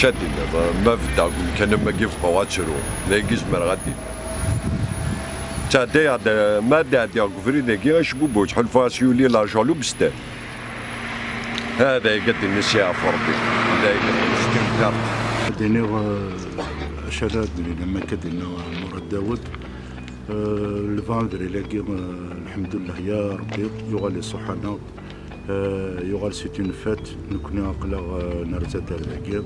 شادي ما في داك كان ما كيف قواتشرو لا يجزمر غادي تعدي ما دادي فريد كي غشبوبو شحال فاسيولي لا جالو بستان هذا قد النسيء فربي هذا قد الاستمتار دينيغ شلاد لما كدنا مراد داود الفاندري لاقي الحمد لله يا ربي يغالي صحنا يغال سيت اون فات نكون قلا نرزا تاع لاقي